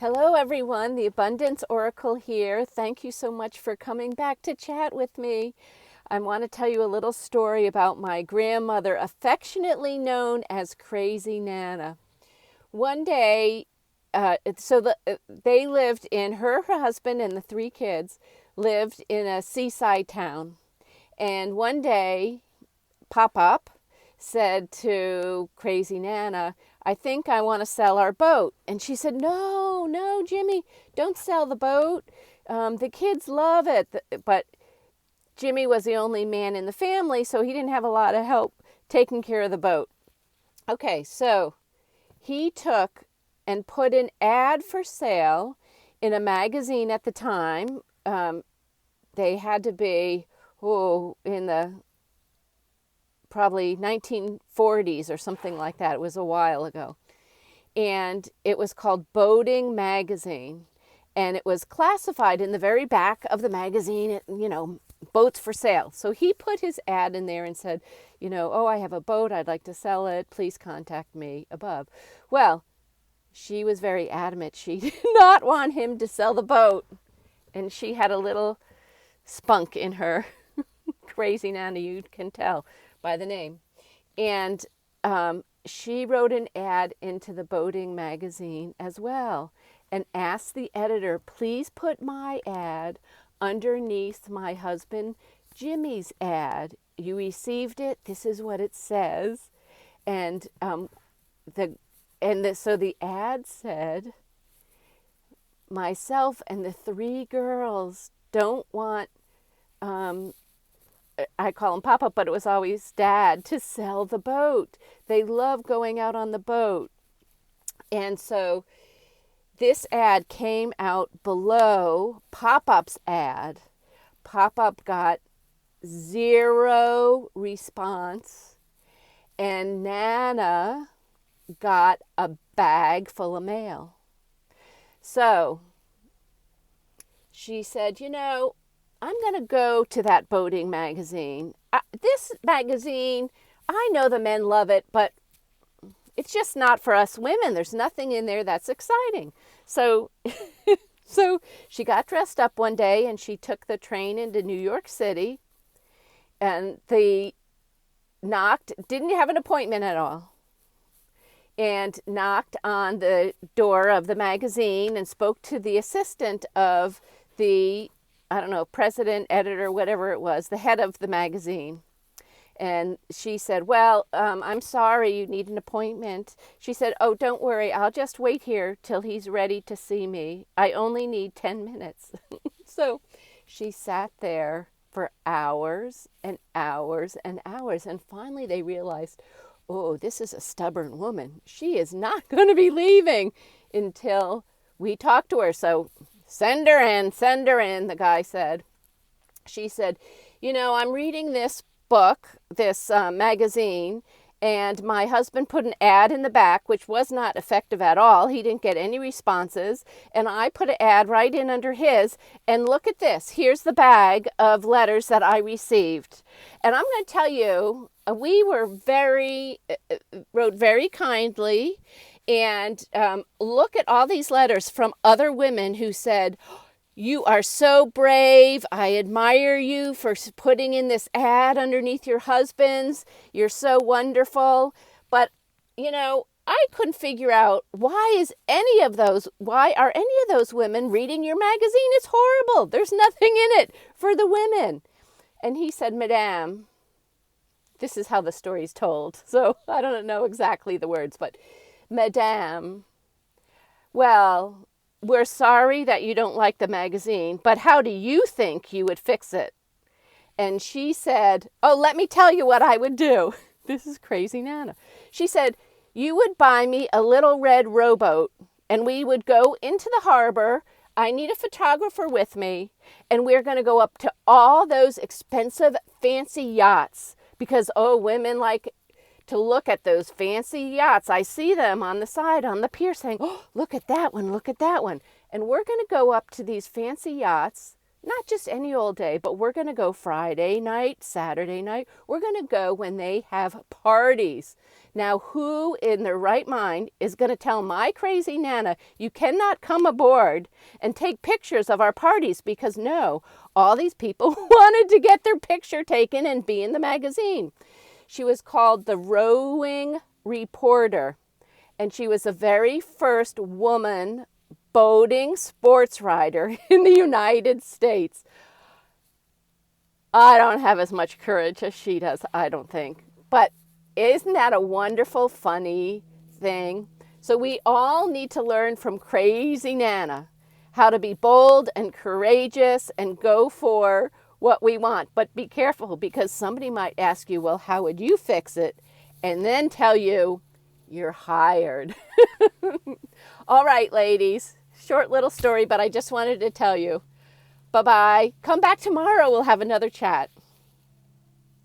Hello, everyone. The Abundance Oracle here. Thank you so much for coming back to chat with me. I want to tell you a little story about my grandmother, affectionately known as Crazy Nana. One day, they lived in her husband and the three kids lived in a seaside town. And one day, Pop Up said to Crazy Nana, I think I want to sell our boat. And she said, no, no, Jimmy, don't sell the boat. The kids love it. But Jimmy was the only man in the family, so he didn't have a lot of help taking care of the boat. Okay, so he took and put an ad for sale in a magazine at the time. They had to be, in the probably 1940s or something like that. It was a while ago. And it was called Boating Magazine. And it was classified in the very back of the magazine, boats for sale. So he put his ad in there and said, I have a boat. I'd like to sell it. Please contact me above. Well, she was very adamant. She did not want him to sell the boat. And she had a little spunk in her. Crazy Nana, you can tell by the name. And she wrote an ad into the Boating Magazine as well and asked the editor, please put my ad underneath my husband Jimmy's ad. You received it. This is what it says. And so the ad said, myself and the three girls don't want I call him Papa, but it was always Dad, to sell the boat. They love going out on the boat. And so this ad came out below Pop-Up's ad. Pop-Up got 0 response, and Nana got a bag full of mail. So she said, I'm going to go to that Boating Magazine. This magazine, I know the men love it, but it's just not for us women. There's nothing in there that's exciting. So she got dressed up one day and she took the train into New York City and didn't have an appointment at all, and knocked on the door of the magazine and spoke to the assistant of the president, editor, whatever it was, the head of the magazine. And she said, well, I'm sorry, you need an appointment. She said, oh, don't worry, I'll just wait here till he's ready to see me. I only need 10 minutes. So she sat there for hours and hours and hours. And finally they realized, oh, this is a stubborn woman. She is not going to be leaving until we talk to her. So send her in, the guy said. She said, I'm reading this book, this magazine, and my husband put an ad in the back, which was not effective at all. He didn't get any responses. And I put an ad right in under his. And look at this. Here's the bag of letters that I received. And I'm going to tell you, we were wrote very kindly. And look at all these letters from other women who said, you are so brave. I admire you for putting in this ad underneath your husband's. You're so wonderful. But, I couldn't figure out why are any of those women reading your magazine? It's horrible. There's nothing in it for the women. And he said, Madame, this is how the story's told. So I don't know exactly the words, but Madame, well, we're sorry that you don't like the magazine, but how do you think you would fix it? And she said, oh, let me tell you what I would do. This is Crazy Nana. She said, you would buy me a little red rowboat and we would go into the harbor. I need a photographer with me and we're going to go up to all those expensive fancy yachts because, women like to look at those fancy yachts. I see them on the side, on the pier saying, oh, look at that one, look at that one. And we're going to go up to these fancy yachts, not just any old day, but we're going to go Friday night, Saturday night. We're going to go when they have parties. Now, who in their right mind is going to tell my crazy Nana, you cannot come aboard and take pictures of our parties? Because no, all these people wanted to get their picture taken and be in the magazine. She was called the Rowing Reporter, and she was the very first woman boating sports rider in the United States. I don't have as much courage as she does, I don't think. But isn't that a wonderful, funny thing? So we all need to learn from Crazy Nana how to be bold and courageous and go for what we want. But be careful, because somebody might ask you, well, how would you fix it? And then tell you you're hired. All right, ladies. Short little story, but I just wanted to tell you. Bye-bye. Come back tomorrow. We'll have another chat.